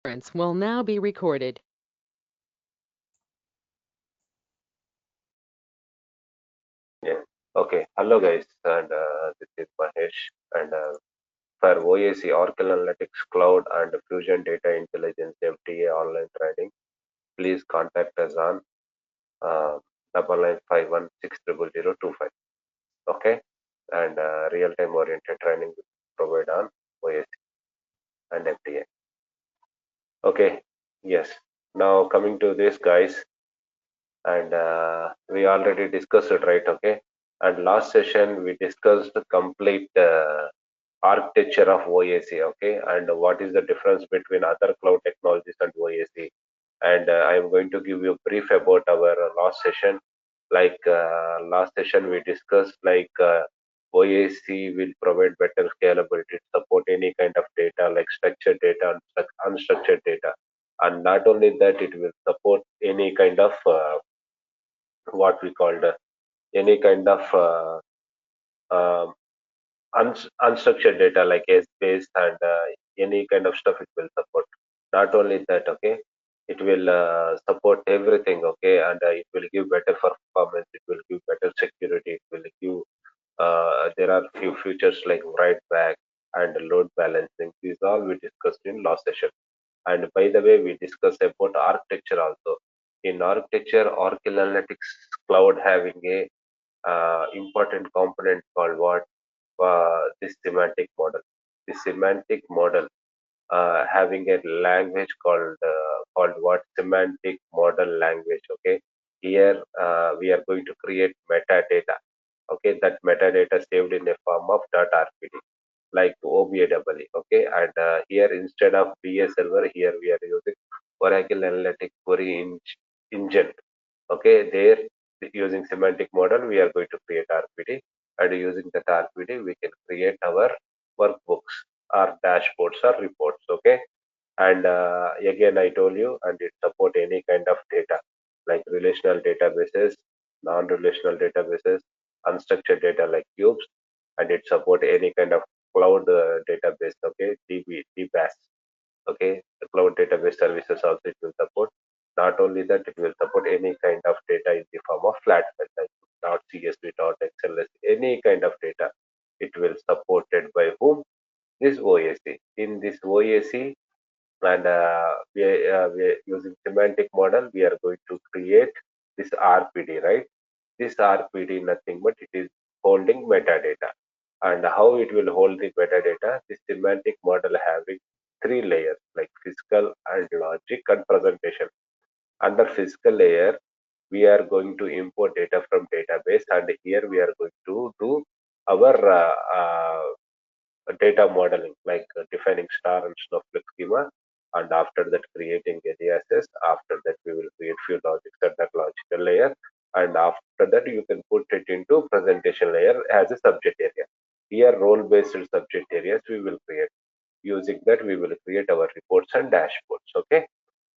Conference will now be recorded. Yeah. Okay. Hello, guys, and this is Mahesh. And for OAC, Oracle Analytics Cloud and Fusion Data Intelligence FTA online training, please contact us on 9951600025. Okay. And real-time oriented training we provide on OAC and FTA. Okay. Yes. Now coming to this, guys, and we already discussed it, right? Okay. And last session we discussed the complete architecture of OAC, okay, and what is the difference between other cloud technologies and OAC. And I am going to give you a brief about our last session. Like last session, we discussed like OAC will provide better scalability, support any kind of data like structured data and unstructured data, and not only that, it will support any kind of what we called any kind of um unstructured data like S-based and any kind of stuff it will support. Not only that, okay, it will support everything, okay, and it will give better performance, it will give better security, it will give, there are few features like write back and load balancing. These all we discussed in last session. And by the way, we discussed about architecture also. In architecture, Oracle Analytics Cloud having a important component called what? This semantic model. The semantic model having a language called what? Semantic model language. Okay, here we are going to create metadata. Okay, that metadata saved in a form of .rpd like OBAW. Okay, and here instead of BA server, here we are using Oracle Analytics Query Engine. Okay, there using semantic model, we are going to create RPD, and using that RPD, we can create our workbooks or dashboards or reports. Okay, and again, I told you, and it support any kind of data like relational databases, non-relational databases, unstructured data like cubes, and it support any kind of cloud database. Okay, DBAS. Okay, the cloud database services also it will support. Not only that, it will support any kind of data in the form of flat file like .csv, .xls, any kind of data. It will supported by whom? This OAC. In this OAC, and we are using semantic model, we are going to create this RPD, right? This RPD nothing but it is holding metadata. And how it will hold the metadata? This semantic model having three layers like physical and logic and presentation. Under physical layer, we are going to import data from database, and here we are going to do our data modeling like defining star and snowflake schema, and after that creating aliases. After that we will create few logics at that logical layer, and after that you can put it into presentation layer as a subject area. Here role based subject areas we will create. Using that we will create our reports and dashboards. Okay,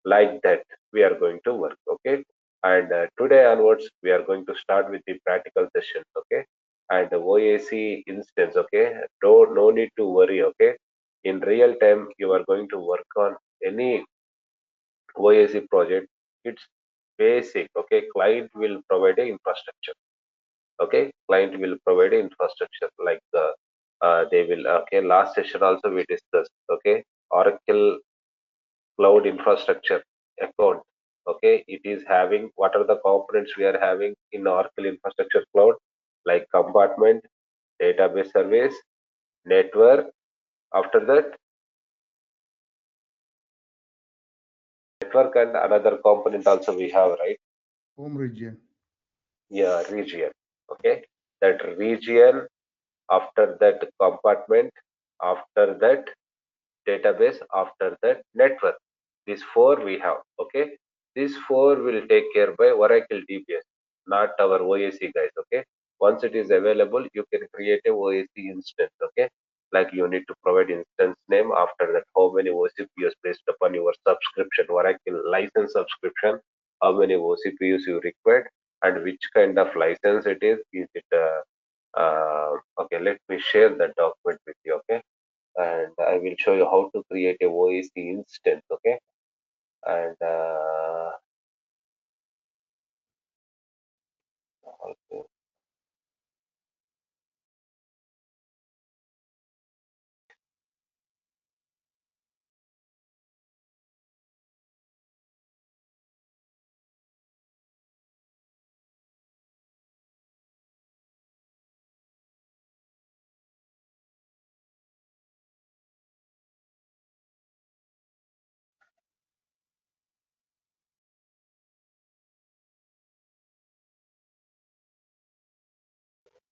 like that we are going to work. Okay, and today onwards we are going to start with the practical sessions. Okay, and the OAC instance. Okay, don't no need to worry. Okay, in real time you are going to work on any OAC project. It's basic. Okay, client will provide a infrastructure. Okay, client will provide a infrastructure like they will. Okay, last session also we discussed. Okay, Oracle cloud infrastructure account. Okay, it is having what are the components we are having in Oracle infrastructure cloud, like compartment, database service, network. After that, network and another component also we have, right? Home region. Yeah, region. Okay, that region. After that, compartment. After that, database. After that, network. These four we have. Okay, these four will take care by Oracle DBS, not our OAC guys. Okay, once it is available, you can create a OAC instance. Okay, like you need to provide instance name. After that, how many OCPUs based upon your subscription, Oracle license subscription, how many OCPUs you required, and which kind of license it is. Is it okay? Let me share that document with you. Okay, and I will show you how to create a OAC instance. Okay, and also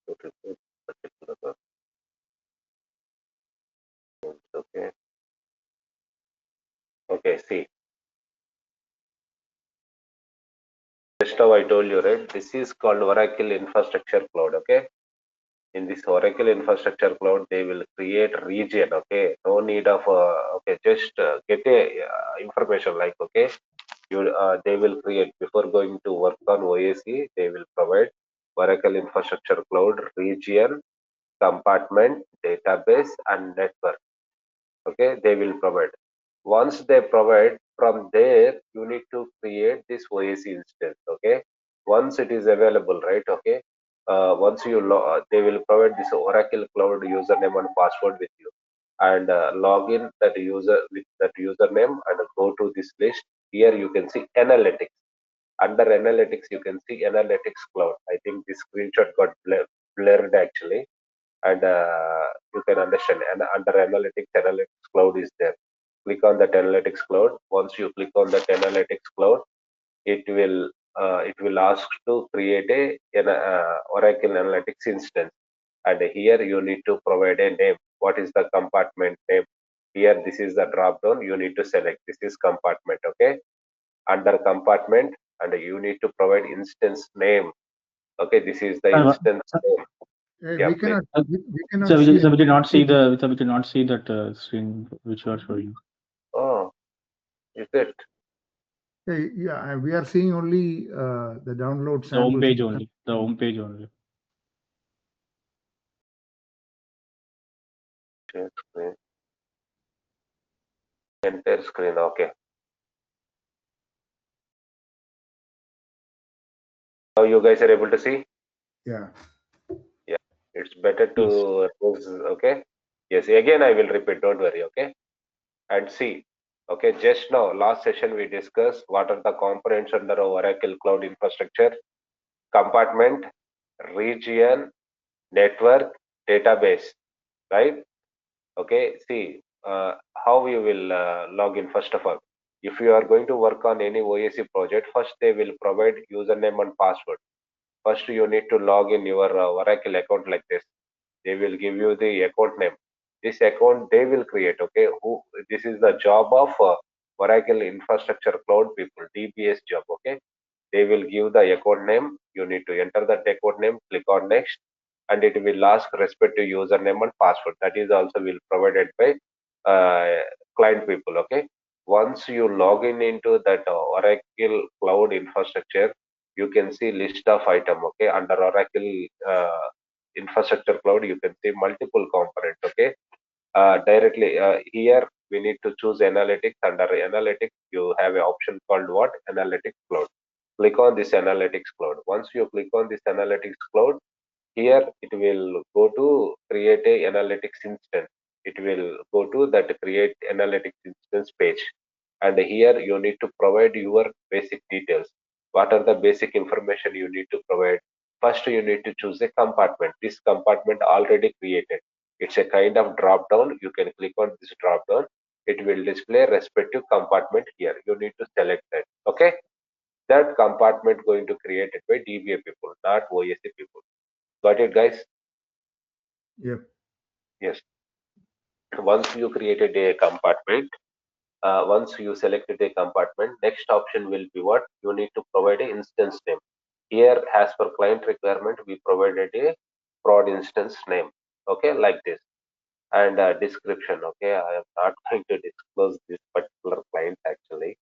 to report particular documents. Okay. Okay. See, just now I told you, right? This is called Oracle Infrastructure Cloud. Okay. In this Oracle Infrastructure Cloud, they will create region. Okay. No need of okay. Just get a information like okay. They will create before going to work on OAC. They will provide Oracle Infrastructure Cloud region, compartment, database, and network. Okay, they will provide. Once they provide, from there you need to create this OAC instance. Okay, once it is available, right? Okay, once they will provide this Oracle Cloud username and password with you, and log in that user with that username and go to this list. Here you can see analytics. Under analytics, you can see analytics cloud. I think this screenshot got blurred actually, and you can understand. And under analytics cloud is there. Click on that analytics cloud. Once you click on that analytics cloud, it will ask to create an Oracle Analytics instance, and here you need to provide a name. What is the compartment name? Here, this is the drop down. You need to select. This is compartment. Okay, under compartment, and you need to provide instance name. Okay, this is the Uh, instance name. Yeah, We please. cannot uh, we cannot so see we did not see anything. that screen which you are showing. Oh, is it? Yeah, we are seeing only the download The home samples. page only. The home page only. Share screen. Entire screen. Okay. Now you guys are able to see. Yeah. Yeah, it's better Yes. to okay. Yes, again I will repeat. Don't worry. Okay, and see. Okay, just now last session we discussed what are the components under Oracle Cloud Infrastructure: compartment, region, network, database. Right? Okay, see how you will log in first of all. If you are going to work on any OAC project, first they will provide username and password. First, you need to log in your Oracle account like this. They will give you the account name. This account they will create. Okay, who this is the job of Oracle Infrastructure Cloud people, DBS job. Okay, they will give the account name. You need to enter that account name, click on next, and it will ask respective username and password. That is also will provided by client people. Okay, once you log in into that Oracle Cloud Infrastructure, you can see list of item. Okay, under Oracle Infrastructure Cloud, you can see multiple components. Okay, directly here we need to choose analytics. Under analytics, you have an option called what? Analytics Cloud. Click on this analytics cloud. Once you click on this analytics cloud, here it will go to create a analytics instance. It will go to that create analytics instance page, and here you need to provide your basic details. What are the basic information you need to provide? First, you need to choose a compartment. This compartment already created. It's a kind of drop down. You can click on this drop down. It will display respective compartment here. You need to select that. Okay, that compartment going to create it by DBA people, not OAC people. Got it, guys? Yep. Yes. Once you created a compartment, once you selected a compartment, next option will be what? You need to provide a instance name. Here, as per client requirement, we provided a prod instance name. Okay, like this. And description. Okay, I am not going to disclose this particular client actually,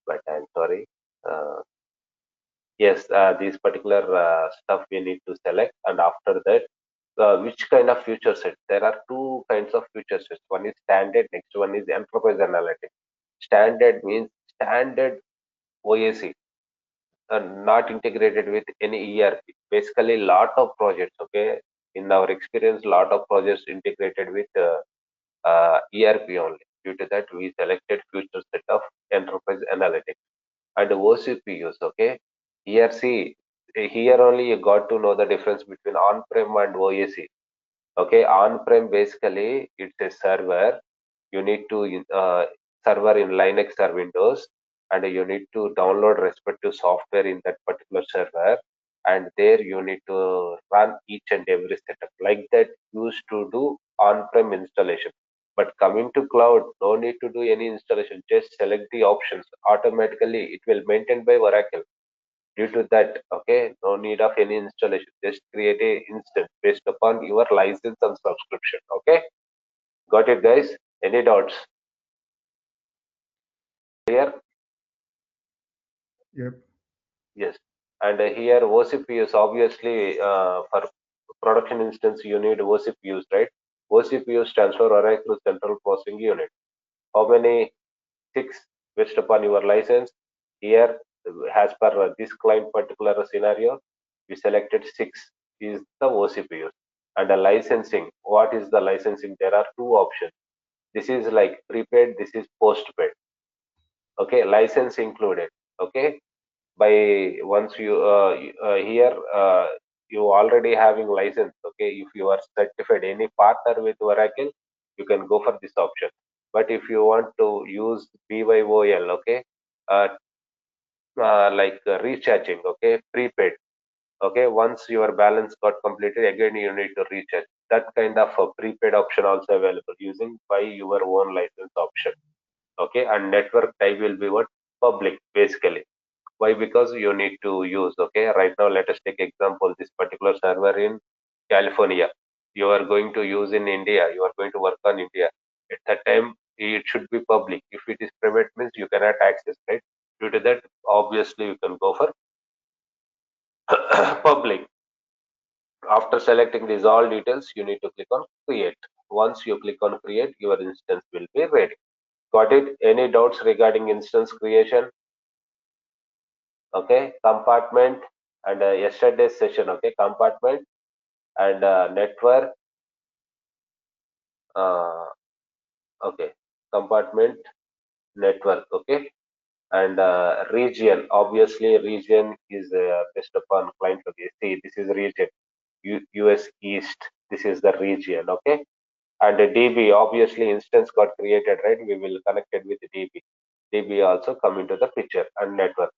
but I'm sorry. Uh, yes, this particular stuff we need to select, and after that, which kind of feature set? There are two kinds of feature sets. One is standard, next one is enterprise analytics. Standard means standard OAC, not integrated with any ERP. Basically, lot of projects, okay, in our experience, lot of projects integrated with ERP only. Due to that, we selected future set of enterprise analytics and OCPUs. Okay, here see, here only you got to know the difference between on-prem and OAC. Okay, on-prem basically it's a server. You need to server in Linux or Windows, and you need to download respective software in that particular server, and there you need to run each and every setup. Like that used to do on-prem installation. But coming to cloud, no need to do any installation. Just select the options. Automatically, it will maintain by Oracle. Due to that, okay, no need of any installation. Just create a instance based upon your license and subscription. Okay, got it, guys? Any doubts here? Yep. Yes. And here OCPUs, obviously, for production instance, you need OCPUs, right? OCPU stands for Oracle Central Processing Unit. How many? Six based upon your license. Here, as per this client particular scenario, we selected six is the OCPUs. And the licensing, what is the licensing? There are two options. This is like prepaid, this is postpaid. Okay, license included. Okay, by once you here you already having license. Okay, if you are certified any partner with Oracle, you can go for this option. But if you want to use BYOL, okay, uh, like recharging, okay, prepaid, okay, once your balance got completed, again you need to recharge. That kind of a prepaid option also available using by your own license option. Okay, and network type will be what? Public, basically. Why? Because you need to use. Okay, right now let us take example, this particular server in California, you are going to use in India, you are going to work on India. At that time it should be public. If it is private means you cannot access, right? Due to that, obviously you can go for public. After selecting these all details, you need to click on create. Once you click on create, your instance will be ready. Got it? Any doubts regarding instance creation? Okay, compartment and yesterday's session. Okay, compartment and network. uh, okay, compartment, network. Okay, and region, obviously region is based upon client. Okay, see, this is region, US East, this is the region. Okay, and the DB, obviously instance got created, right? We will connect it with DB also come into the picture. And network.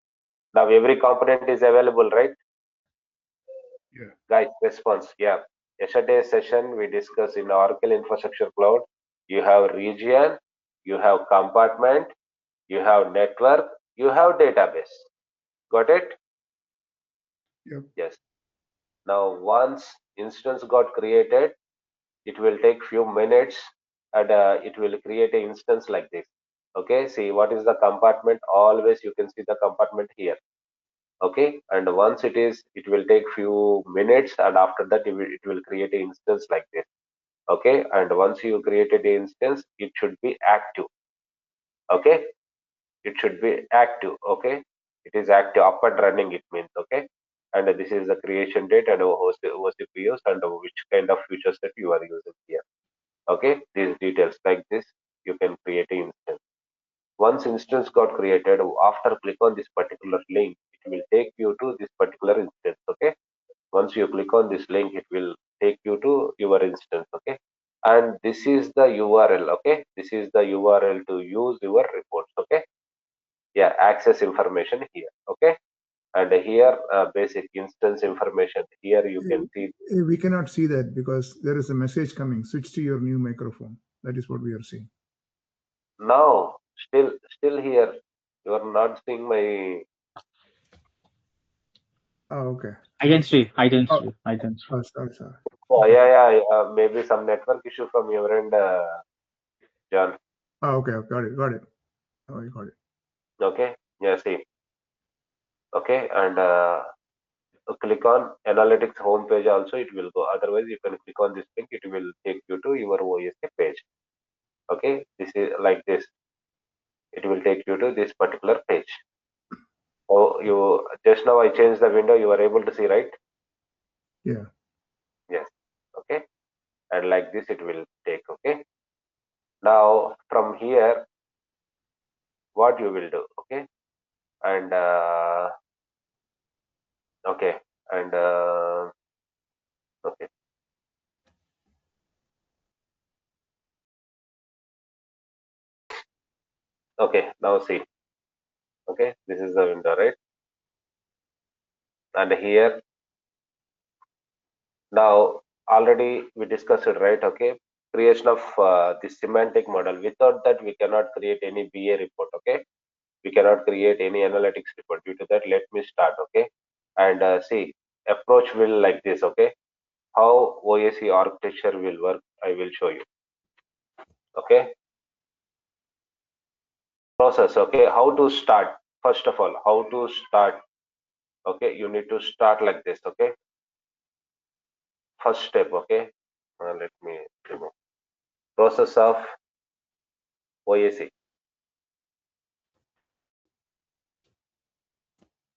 Now every component is available, right? Yeah. Guys, response. Yeah. Yesterday's session we discussed in Oracle Infrastructure Cloud. You have region, you have compartment, you have network, you have database. Got it? Yep. Yes. Now once instance got created, it will take few minutes, and it will create an instance like this. Okay. See what is the compartment? Always you can see the compartment here. Okay, and once it will take few minutes, and after that it will create an instance like this. Okay, and once you created the instance, it should be active. Okay, it should be active. Okay, it is active, up and running, it means. Okay, and this is the creation date and OCPUs and which kind of feature set you are using here. Okay, these details like this, you can create an instance. Once instance got created, after click on this particular link, it will take you to this particular instance. Okay, once you click on this link, it will take you to your instance. Okay, and this is the URL. Okay, this is the URL to use your reports. Okay, yeah, access information here. Okay, and here basic instance information. Here you can see. We cannot see that because there is a message coming. Switch to your new microphone. That is what we are seeing. Now still here, you are not seeing my. Oh, okay. I can see. I can Oh, see. I can see. sorry. Oh, Okay. yeah, maybe some network issue from your end, John. Oh, okay. Got it. Oh, I got it. Okay, yeah, see. Okay, and click on analytics homepage also, it will go. Otherwise, you can click on this link, it will take you to your OSA page. Okay, this is like this. It will will take you to this particular page. Oh, you just now I changed the window, you are able to see, right? Yeah. Yes. Okay. And like this it will take. Okay. Now from here, what you will do? Okay. And okay. And okay. Okay. Now see. Okay. This is the window, right? And here now already we discussed it, right? Okay. Creation of this semantic model. Without that, we cannot create any BA report. Okay. We cannot create any analytics report. Due to that, let me start. Okay. And see, approach will like this. Okay. How OAC architecture will work, I will show you. Okay. Process. Okay. How to start? First of all, how to start? Okay. You need to start like this. Okay. First step. Okay. Let me remove. Process of OAC.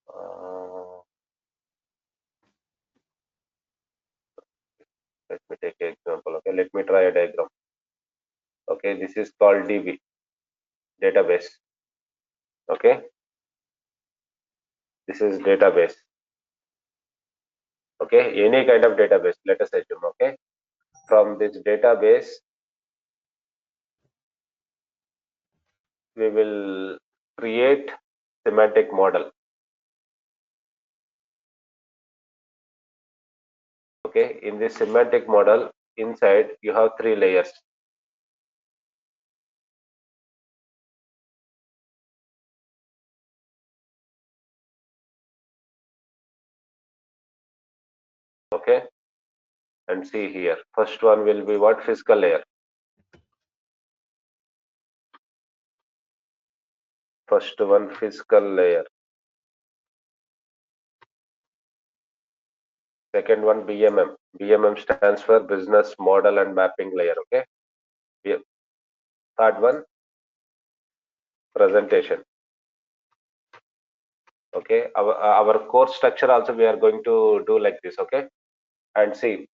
Uh, Let me take an example. Okay. Let me try a diagram. Okay. This is called DB database. Okay. This is database. Okay. Any kind of database. Let us assume. Okay. From this database, we will create semantic model. Okay, in this semantic model, inside you have three layers. Okay, and see here, first one will be what? Physical layer. First one, physical layer. Second one, BMM. BMM stands for business model and mapping layer. Okay. Third one, presentation. Okay, our course structure also we are going to do like this. Okay, and see,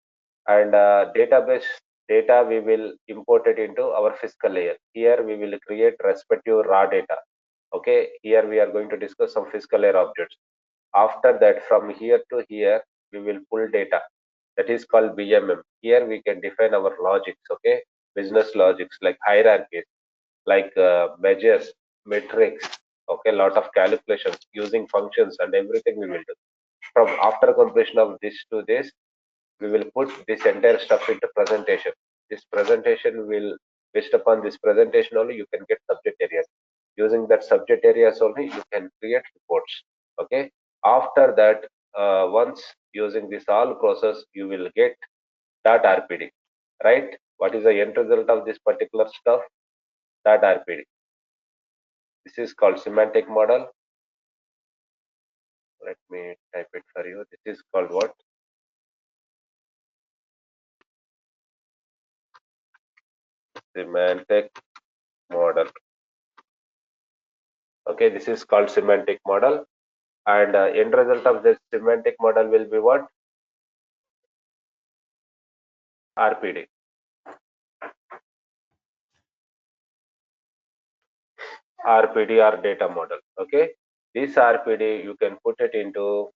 and database data we will import it into our physical layer. Here we will create respective raw data. Okay, here we are going to discuss some physical layer objects. After that, from here to here, we will pull data. That is called BMM. Here we can define our logics. Okay, business logics like hierarchies, like measures, metrics. Okay, lot of calculations using functions and everything we will do. From after completion of this to this, we will put this entire stuff into presentation. This presentation will, based upon this presentation only, you can get subject areas. Using that subject areas only, you can create reports. Okay. After that, once using this all process, you will get that RPD, right? What is the end result of this particular stuff? That RPD. This is called semantic model. Let me type it for you. This is called what? Semantic model. Okay, this is called semantic model, and end result of this semantic model will be what? RPD. RPD or data model. Okay, this RPD you can put it into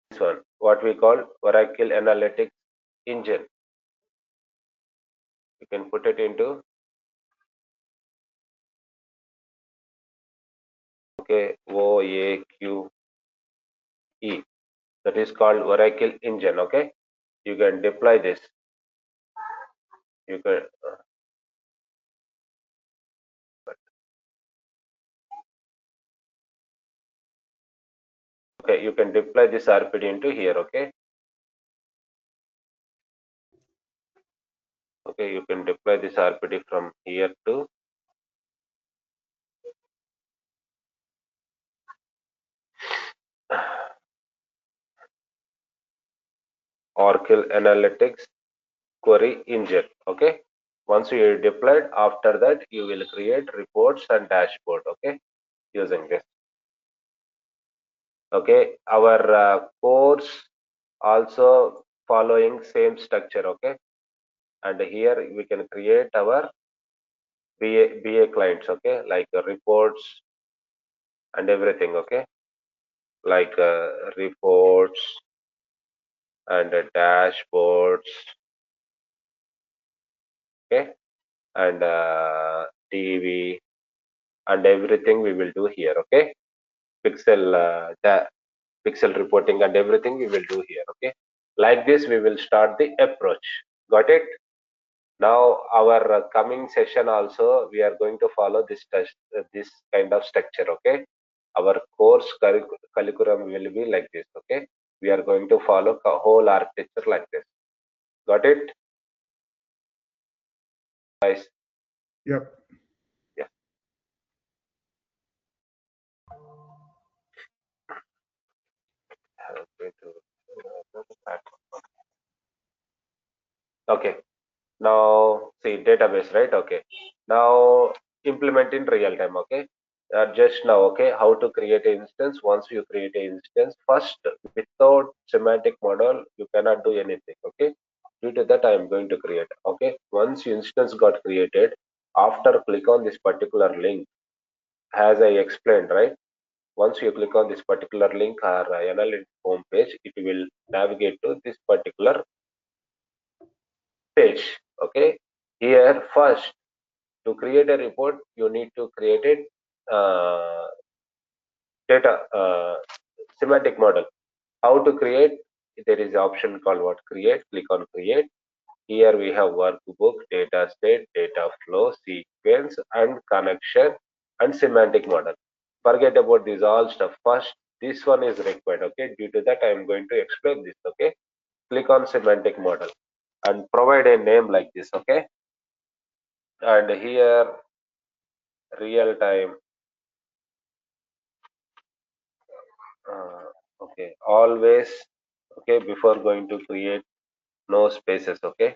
this one, what we call Oracle Analytics Engine. You can put it into, okay, OAQE. That is called Oracle Engine. Okay, you can deploy this. You can okay, you can deploy this RPD into here. Okay, okay, you can deploy this RPD from here to Oracle Analytics Query Engine. Okay, Once you deployed, after that you will create reports and dashboard, okay, using this. Okay, our course also following same structure, okay, and here we can create our BA clients, okay, like reports and everything, okay, like reports and dashboards, okay, and TV and everything we will do here, okay, pixel pixel reporting and everything we will do here, okay. Like this we will start the approach. Got it? Now our coming session also we are going to follow this kind of structure, okay. Our course curriculum will be like this, okay. We are going to follow whole architecture like this. Got it, guys? Yep. Yeah. Okay. Now see database, right? Okay. Now implement in real time, okay. Just now, okay, how to create an instance. Once you create an instance, first without semantic model you cannot do anything, okay. Due to that I am going to create, okay. Once instance got created, after click on this particular link, as I explained, right? Once you click on this particular link or analytics home page, it will navigate to this particular page, okay. Here first, to create a report you need to create a data semantic model. How to create? There is an option called what, create. Click on create. Here we have workbook, data state, data flow, sequence and connection and semantic model. Forget about this all stuff. First this one is required, okay. Due to that I am going to explain this, okay. Click on semantic model and provide a name like this, okay. And here real time, okay, always, okay, before going to create, no spaces, okay.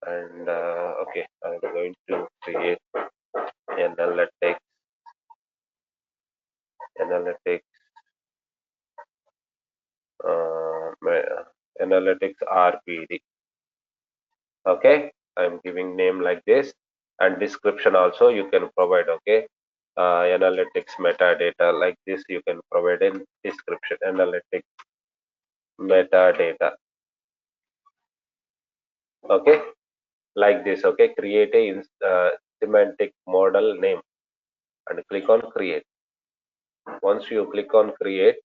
And okay, I'm going to create analytics analytics analytics RPD, okay. I'm giving name like this, and description also you can provide, okay. Analytics metadata, like this you can provide in description, analytics metadata, okay, like this, okay. Create a semantic model name and click on create. Once you click on create,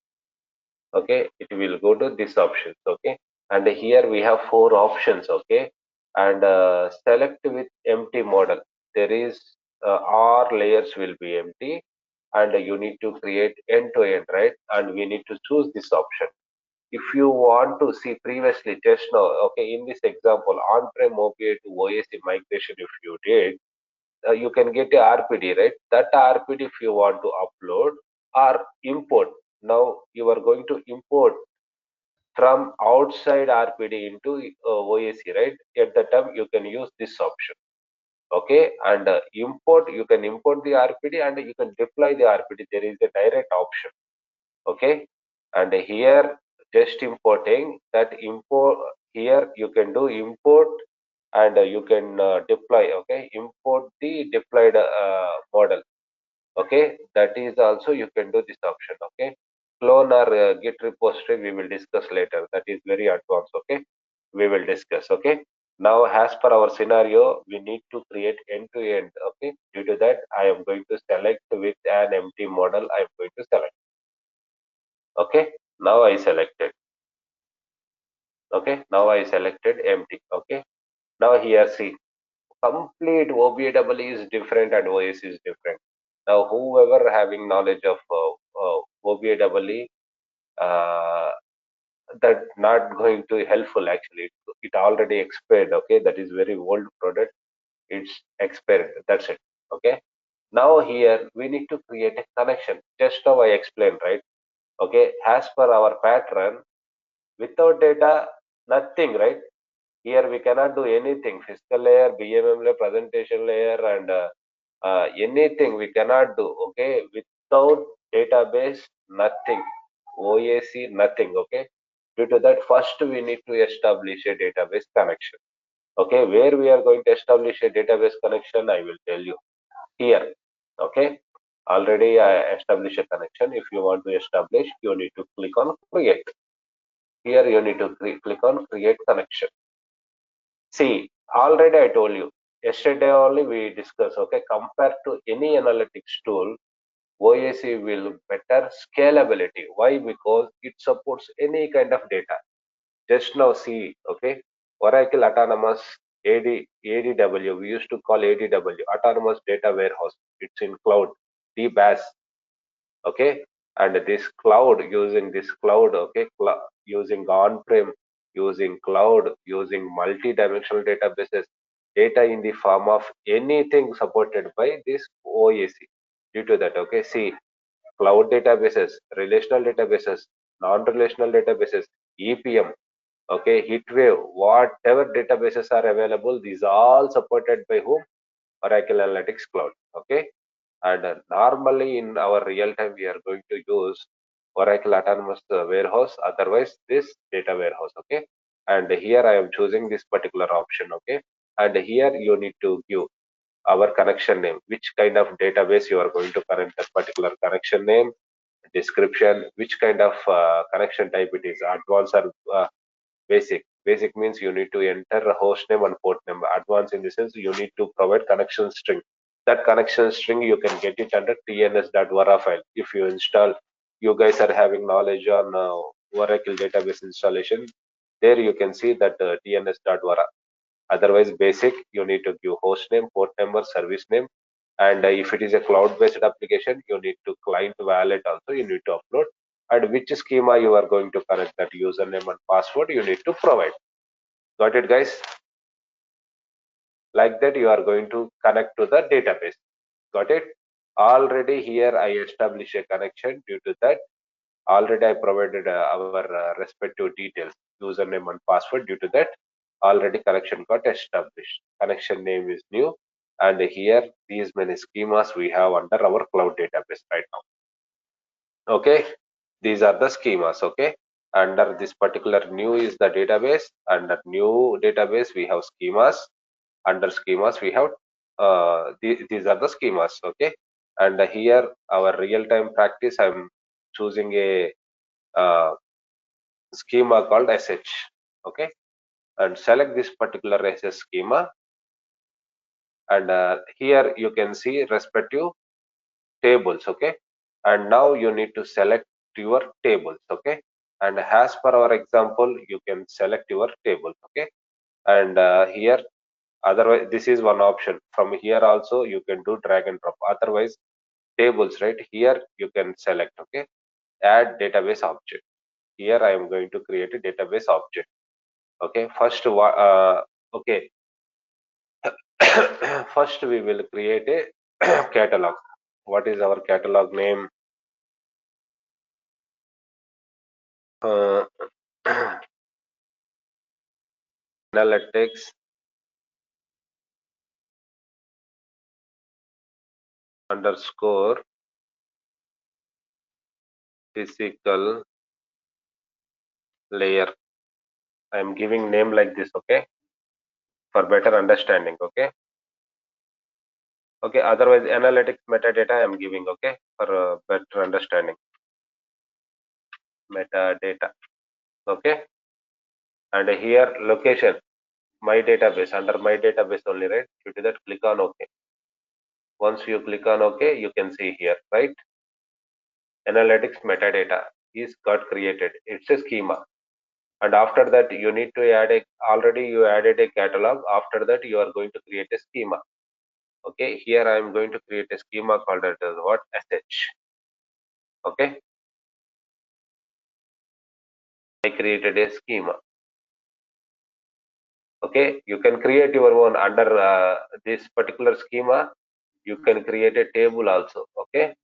okay, it will go to this options, okay. And here we have four options, okay. And select with empty model. There is R layers will be empty, and you need to create end to end, right? And we need to choose this option. If you want to see previously just now, okay, in this example on-prem OPA to OAC migration, if you did, you can get a RPD, right? That RPD if you want to upload or import. Now you are going to import from outside RPD into OAC, right? At the time you can use this option, okay. And import, you can import the RPD and you can deploy the RPD. There is a direct option, okay. And here just importing that import, here you can do import and you can deploy, okay. Import the deployed model, okay. That is also you can do this option, okay. Clone or git repository we will discuss later, that is very advanced, okay. We will discuss, okay. Now as per our scenario we need to create end to end, okay. Due to that I am going to select with an empty model. I am going to select, okay. Now I selected, okay. Now I selected empty, okay. Now here see, complete OBAW is different and OS is different. Now, whoever having knowledge of OBAW, uh, that not going to helpful actually. It already expired. Okay, that is very old product. It's expired. That's it. Okay. Now here we need to create a connection. Just now I explained, right? Okay. As per our pattern, without data, nothing, right? Here we cannot do anything. Physical layer, BMM layer, presentation layer, and anything we cannot do. Okay, without database, nothing. OAC, nothing. Okay. Due to that, first we need to establish a database connection. Okay, where we are going to establish a database connection, I will tell you here. Okay, already I established a connection. If you want to establish, you need to click on create. Here you need to click on create connection. See, already I told you, yesterday only we discussed, okay, compared to any analytics tool, OAC will better scalability. Why? Because it supports any kind of data. Just now see, okay, Oracle Autonomous ADW, we used to call ADW, Autonomous Data Warehouse. It's in cloud, DBAS, okay, and this cloud, using this cloud, okay, using on-prem, using cloud, using multi-dimensional databases, data in the form of anything supported by this OAC. Due to that, okay, see, cloud databases, relational databases, non-relational databases, EPM, okay, HitWave, whatever databases are available, these are all supported by whom? Oracle Analytics Cloud, okay. And normally in our real time, we are going to use Oracle Autonomous Warehouse, otherwise this data warehouse, okay. And here I am choosing this particular option, okay. And here you need to give our connection name, which kind of database you are going to connect, that particular connection name, description, which kind of connection type it is, advanced or basic. Basic means you need to enter a host name and port number. Advanced in the sense you need to provide connection string. That connection string you can get it under tns.vara file. If you install, you guys are having knowledge on Oracle database installation. There you can see that tns.vara. Otherwise, basic, you need to give host name, port number, service name. And if it is a cloud-based application, you need to client wallet also, you need to upload. And which schema you are going to connect, that username and password you need to provide. Got it, guys? Like that, you are going to connect to the database. Got it? Already here I established a connection. Due to that, already I provided our respective details, username and password. Due to that, already connection got established. Connection name is new, and here these many schemas we have under our cloud database right now. Okay, these are the schemas. Okay, under this particular new is the database. Under new database we have schemas. Under schemas we have these are the schemas. Okay, and here our real-time practice, I'm choosing a schema called sh. Okay, and select this particular sh schema, and here you can see respective tables. Okay, and now you need to select your tables. Okay, and as per our example you can select your tables. Okay, and here, otherwise this is one option. From here also you can do drag and drop. Otherwise, tables, right here you can select. Okay, add database object. Here I am going to create a database object. Okay, first okay, first we will create a catalog. What is our catalog name? uh, Analytics underscore physical layer. I am giving name like this, okay, for better understanding. Okay, okay, otherwise analytics metadata I am giving, okay, for better understanding. Metadata, okay, and here location, my database, under my database only, right? Due to that, click on OK. Once you click on OK, you can see here, right? Analytics metadata is got created. It's a schema. And after that, you need to add a, already you added a catalog. After that, you are going to create a schema. Okay, here I am going to create a schema called as what? sh. Okay, I created a schema. Okay, you can create your own under this particular schema. You can create a table also. Okay,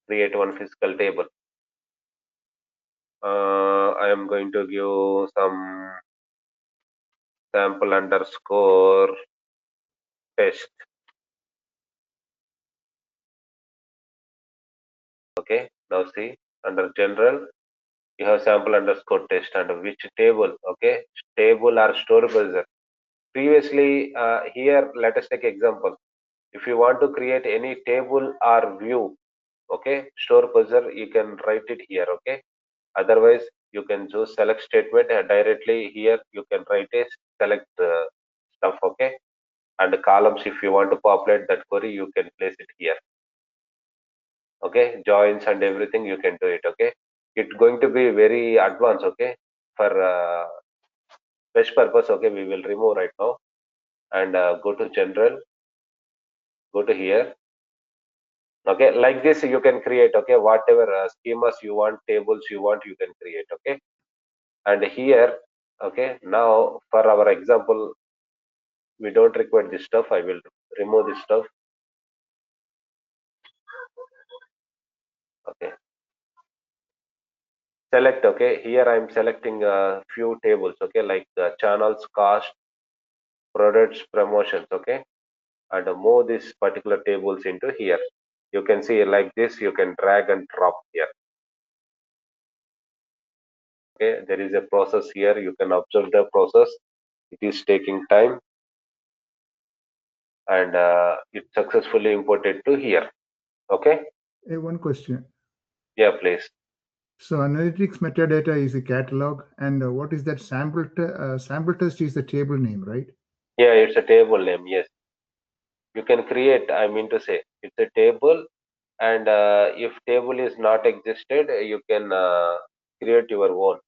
create one physical table. I am going to give some sample underscore test. Okay, now see under general you have sample underscore test and which table. Okay, table or store buzzer. Previously, here let us take example. If you want to create any table or view, okay, store buzzer, you can write it here. Okay, otherwise you can choose select statement directly here. You can write a select stuff. Okay, and the columns if you want to populate that query, you can place it here. Okay, joins and everything you can do it. Okay, it's going to be very advanced. Okay, for best purpose. Okay, we will remove right now and go to general, go to here. Okay, like this you can create. Okay, whatever schemas you want, tables you want, you can create. Okay, and here, okay, now for our example we don't require this stuff. I will remove this stuff. Okay, select. Okay, here I am selecting a few tables. Okay, like channels, cost, products, promotions. Okay, and move these particular tables into here. You can see like this, you can drag and drop here. Okay, there is a process here, you can observe the process. It is taking time and it successfully imported to here. Okay, Hey, one question. yeah, please. So analytics metadata is a catalog, and what is that sample test is the table name, right? Yeah, it's a table name. Yes, you can create, I mean to say it's a table, and if table is not existed, you can create your own.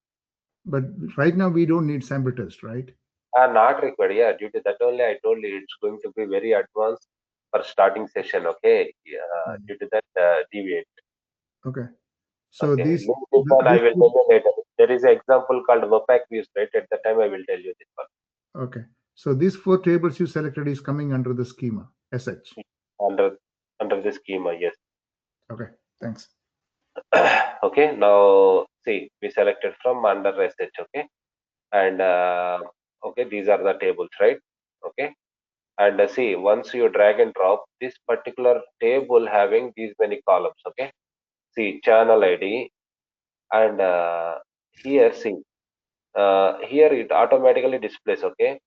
But right now we don't need sample test, right? Are not required. Yeah, due to that only I told you it's going to be very advanced for starting session. Okay, yeah, due to that deviate. Okay. So Okay, these leave this one I this will tell you later. There is an example called Webpack views, right? At the time I will tell you this one. okay. So these four tables you selected is coming under the schema SH. Under the schema, yes. Okay. Thanks. Okay, now see we selected from under SH. Okay, and okay, these are the tables, right? Okay, and see once you drag and drop this particular table having these many columns. Okay, see channel ID and here see here it automatically displays. Okay,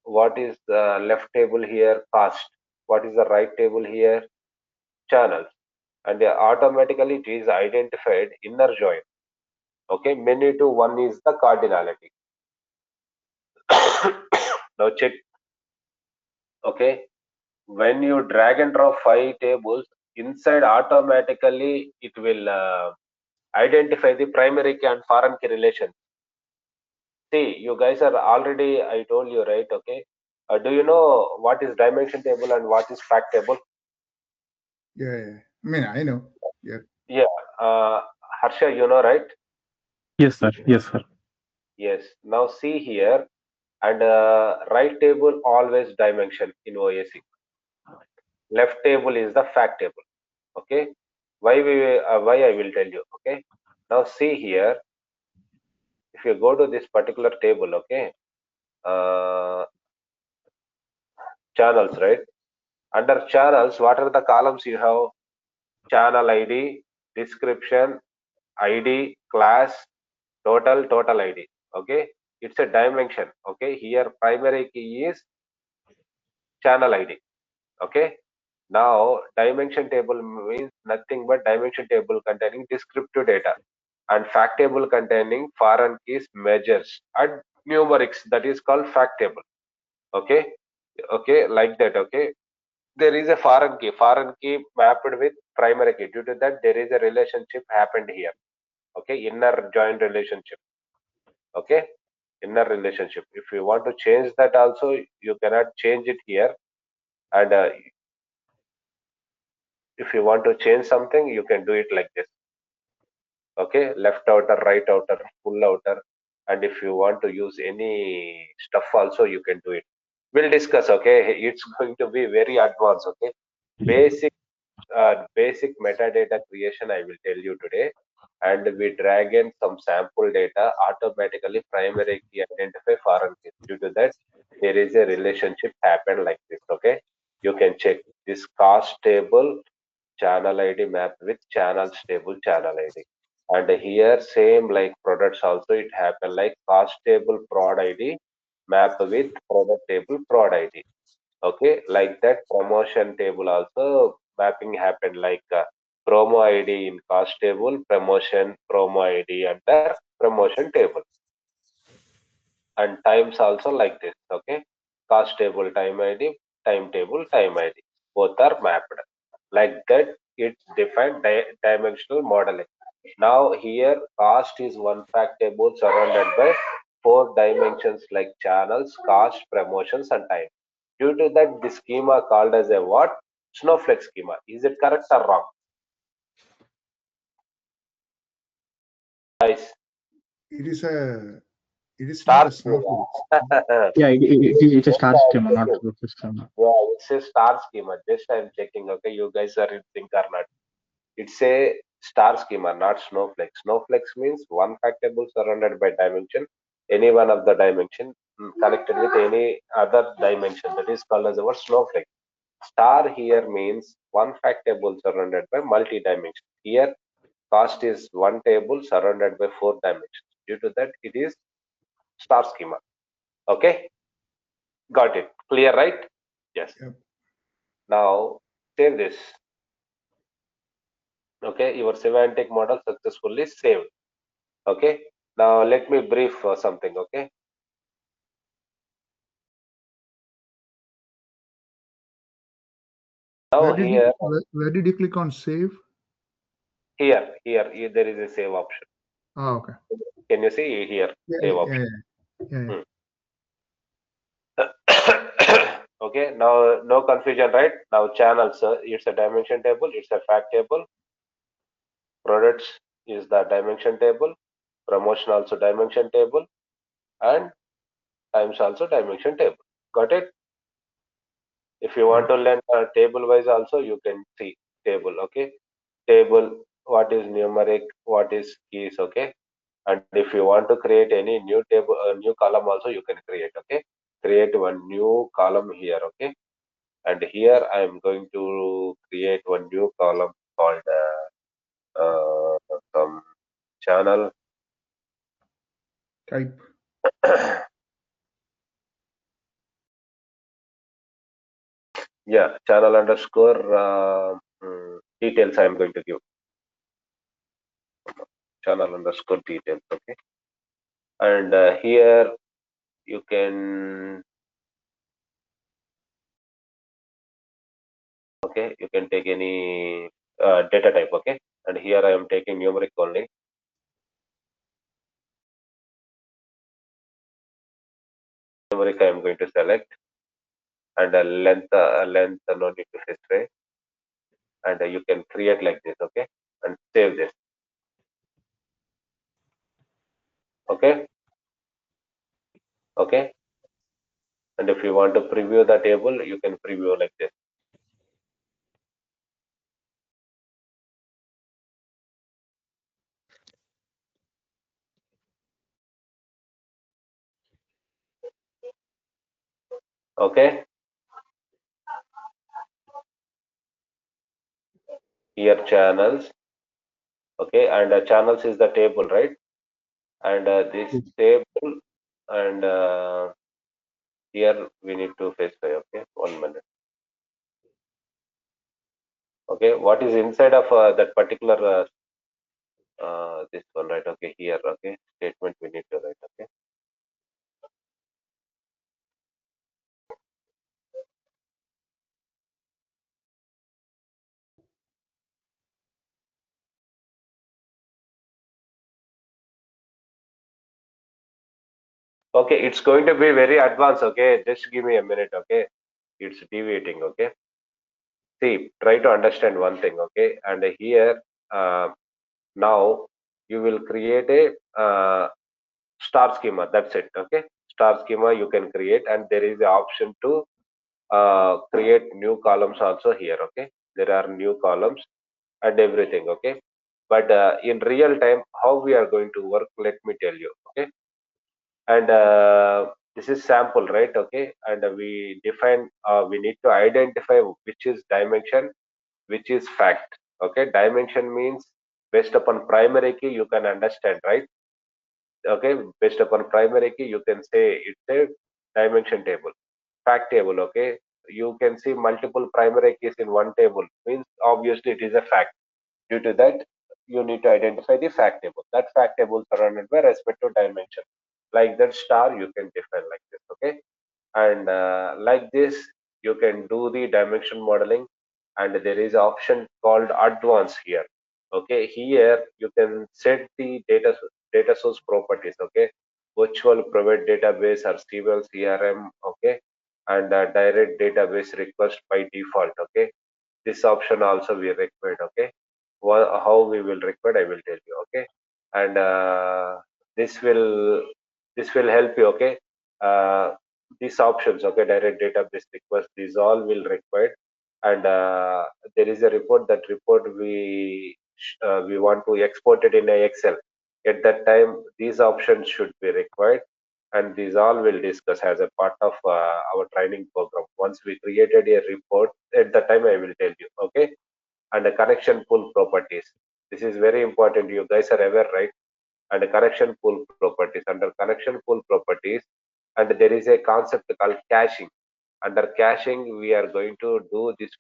what is the left table here? Cost. What is the right table here? Channels. And automatically it is identified inner join. Okay, many to one is the cardinality. Now check. Okay, when you drag and drop 5 tables inside, automatically it will identify the primary key and foreign key relation. See, you guys are already, I told you, right? Okay, do you know what is dimension table and what is fact table? Yeah. I mean, I know. Yeah. Yeah, Harsha, you know, right? Yes, sir. Yes, sir. Yes. Now see here, and right table always dimension in OAC. Left table is the fact table. Okay. Why I will tell you. Okay. Now see here, if you go to this particular table, okay, uh, channels, right? Under channels, what are the columns you have? Channel ID, description, ID, class, total ID. Okay, it's a dimension. Okay, here primary key is channel ID. Okay, now dimension table means nothing but dimension table containing descriptive data, and fact table containing foreign keys, measures, and numerics. That is called fact table. Okay, okay, like that. Okay, there is a foreign key mapped with primary key. Due to that, there is a relationship happened here. Okay, inner joint relationship. Okay, inner relationship. If you want to change that also, you cannot change it here. And if you want to change something, you can do it like this. Okay, left outer, right outer, full outer. And if you want to use any stuff also, you can do it. We'll discuss. Okay, it's going to be very advanced. Okay, basic basic metadata creation I will tell you today. and we drag in some sample data, automatically primary key identify foreign keys. Due to that, there is a relationship happen like this. Okay, you can check this cost table channel ID map with channels table channel ID. And here same like products also it happen like cost table prod ID map with product table prod ID. Okay, like that promotion table also mapping happened like promo ID in cost table, promotion promo ID under promotion table, and times also like this. Okay, cost table time id, timetable time id, both are mapped like that. It's defined dimensional modeling. Now here cost is one fact table surrounded by four dimensions like channels, cost, promotions, and time. Due to that, the schema called as a what? Snowflake schema. Is it correct or wrong, guys? It is not Star a schema. snowflake. Yeah, it's a Just star I'm schema, not checking. Snowflake schema. Yeah, it's a star schema. Just I'm checking. Okay, you guys are in sync or not? It's a star schema, not snowflake. Snowflakes means one fact table surrounded by dimension, any one of the dimension connected with any other dimension. That is called as our snowflake. Star here means one fact table surrounded by multi-dimension. Here, cost is one table surrounded by four dimensions. Due to that, it is star schema. Okay, got it. Clear, right? Yes. Yep. Now save this. Okay, your semantic model successfully saved. Okay, now let me brief something. Okay, now here, Where did you click on save? there is a save option. Ah, okay. Can you see here Yeah, save yeah, option? yeah, yeah, yeah. Hmm. Okay, now no confusion, right? Now channels, it's a dimension table, it's a fact table. Products is the dimension table. Promotion also dimension table, and times also dimension table. Got it? If you want Yep. to learn table wise also, you can see table. Okay, table, what is numeric, what is keys. Okay, and if you want to create any new table, new column also you can create. Okay, create one new column here. Okay, and here I am going to create one new column called some channel. Type. Yeah, channel underscore details I am going to give. Channel underscore details. Okay, and here you can, okay, you can take any data type. Okay, and here I am taking numeric only. Numeric I am going to select, and length no need to specify, and you can create like this. Okay, and save this. Okay, okay, and if you want to preview the table, you can preview like this. Okay, here channels. Okay, and channels is the table, right? And this Yes. table, and here we need to specify. Okay, 1 minute. Okay, what is inside of that particular this one, right? Okay, here. Okay, statement we need to write. Okay, okay, it's going to be very advanced. Okay, just give me a minute. Okay, it's deviating. Okay, see, try to understand one thing. Okay, and here now you will create a star schema. That's it. Okay, star schema you can create, and there is the option to create new columns also here. Okay, there are new columns and everything. Okay, But in real time, how we are going to work, let me tell you. Okay. And this is sample, right? Okay. And we need to identify which is dimension, which is fact. Okay. Dimension means based upon primary key, you can understand, right? Okay. Based upon primary key, you can say it's a dimension table. Fact table. Okay. You can see multiple primary keys in one table, means obviously it is a fact. Due to that, you need to identify the fact table. That fact table is surrounded by respective dimension. Like that star, you can define like this. Okay. And like this, you can do the dimension modeling. And there is option called advanced here. Okay. Here you can set the data source properties. Okay. Virtual private database or SQL CRM. Okay. And direct database request by default. Okay. This option also we required. Okay. How we will require, I will tell you. Okay. And this will this will help you. Okay. uh, these options, okay, direct database request, these all will require. And there is a report, that report we want to export it in a Excel. At that time these options should be required, and these all will discuss as a part of our training program. Once we created a report, at the time I will tell you. Okay. And the connection pool properties, this is very important, you guys are aware, right? And the connection pool properties, under connection pool properties, and there is a concept called caching. Under caching we are going to do this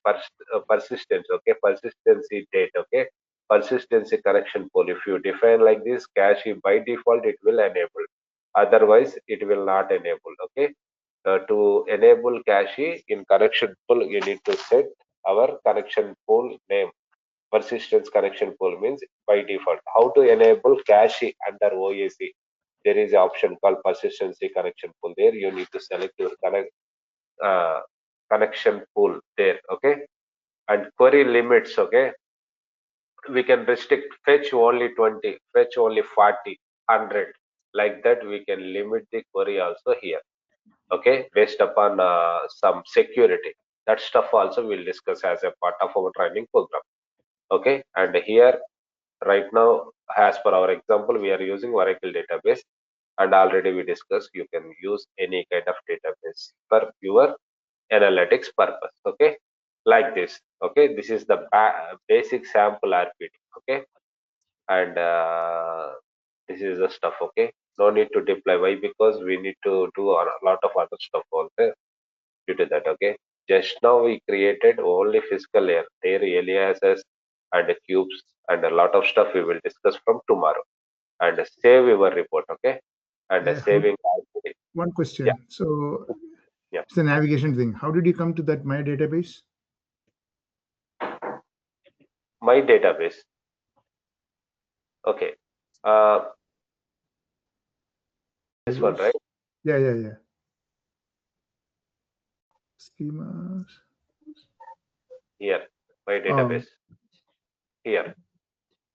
persistence. Okay. Persistency date. Okay. Persistency connection pool, if you define like this, cache by default it will enable, otherwise it will not enable. Okay. To enable cache in connection pool, you need to set our connection pool name. Persistence connection pool means by default. How to enable cache under OAC? There is an option called persistency connection pool. There you need to select your uh, connection pool there. Okay. And query limits. Okay. We can restrict fetch only 20, fetch only 40, 100. Like that we can limit the query also here. Okay. Based upon some security. That stuff also we'll discuss as a part of our training program. Okay. And here right now, as per our example, we are using Oracle database, and already we discussed you can use any kind of database for your analytics purpose. Okay. Like this. Okay. This is the basic sample RPD. Okay. And this is the stuff. Okay. No need to deploy. Why? Because we need to do a lot of other stuff also due to that. Okay. Just now we created only physical layer, their aliases and cubes, and a lot of stuff we will discuss from tomorrow. And save your report. Okay. And saving. One Yeah. question. So Yeah. it's a navigation thing. How did you come to that my database? My database. Okay. This one, right? Yeah. Schemas. Here. My database. Here.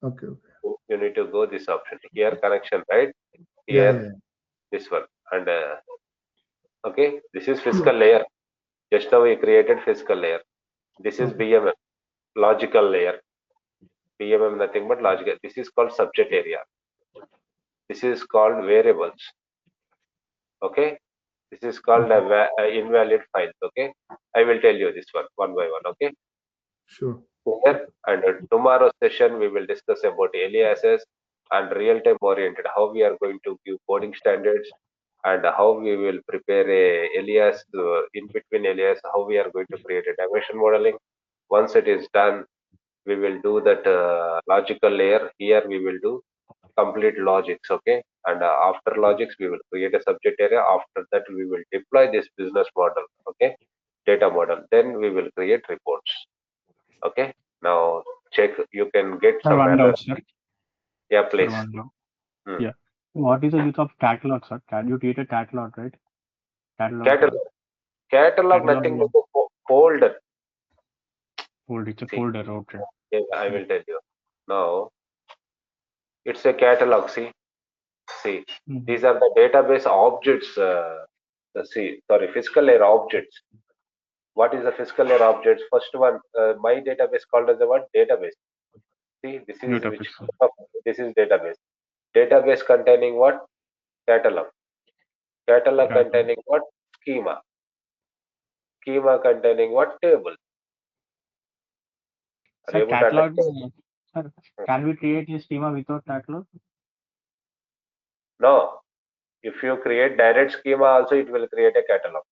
Okay. You need to go this option. Here connection, right? Yeah. Here. This one. And okay. This is physical layer. Just now we created physical layer. This is BMM. Logical layer. BMM nothing but logical. This is called subject area. This is called variables. Okay. This is called invalid files. Okay. I will tell you this one by one. Okay. Sure. Here, and tomorrow session we will discuss about aliases and real-time oriented, how we are going to give coding standards, and how we will prepare a alias in between alias, how we are going to create a dimension modeling. Once it is done, we will do that logical layer. Here we will do complete logics. Okay. And after logics we will create a subject area. After that we will deploy this business model. Okay. Data model, then we will create reports. Okay. Now check, you can get Sir, some one error. doubt, sir. Yeah, Sir, please. one doubt. Hmm. Yeah. What is the use of catalog, sir? Can you create a catalog, right? Catalog. Catalog nothing but a folder. Folder. It's a See, folder, okay. yeah, I will tell you. Now it's a catalog. See, these are the database objects. See, sorry, physical layer objects. What is the physical layer objects? First one, my database called as the what? Database. See, this is Beautiful, which sir. this is database. Database containing what? Catalog. Catalog Got it. containing what? Schema. Schema containing what? Table. Are Sir, you able to catalog, understand? sir, can we create a schema without catalog? No. If you create direct schema also, it will create a catalog.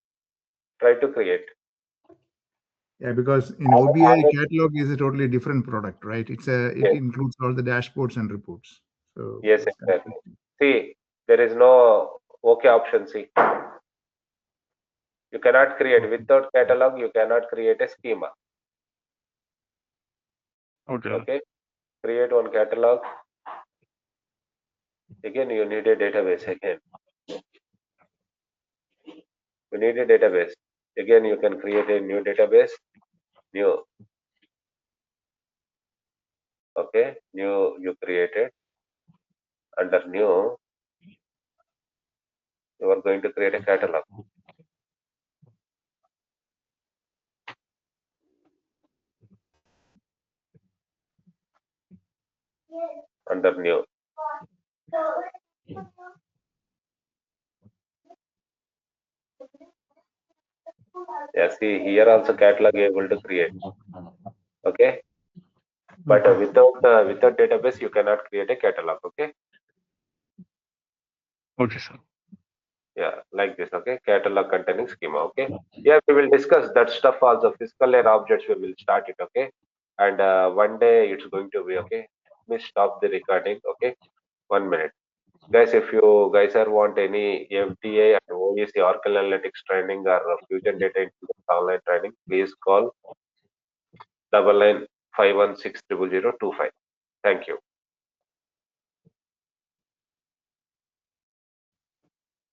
Try to create. Yeah, because in Have OBI, a- catalog is a totally different product, right? It Yes, includes all the dashboards and reports. So yes, it's kind of exactly. See, there is no OK option. See, you cannot create Okay. without catalog. You cannot create a schema. Okay. Okay, create one catalog. Again, you need a database. Again, you need a database. Again, you can create a new database. New. Okay, new you created. Under new, you are going to create a catalog. Under new. Yeah, see here also catalog able to create. Okay, but Okay. without database you cannot create a catalog. Okay, Okay, sir. yeah, like this. Okay, catalog containing schema. Okay, yeah, we will discuss that stuff also. Physical layer objects we will start it. Okay, and one day it's going to be okay. Let me stop the recording. Okay, 1 minute. Guys, if you guys are want any FDA and OEC Oracle Analytics training or Fusion Data Intelligence online training, please call 9951600025. Thank you.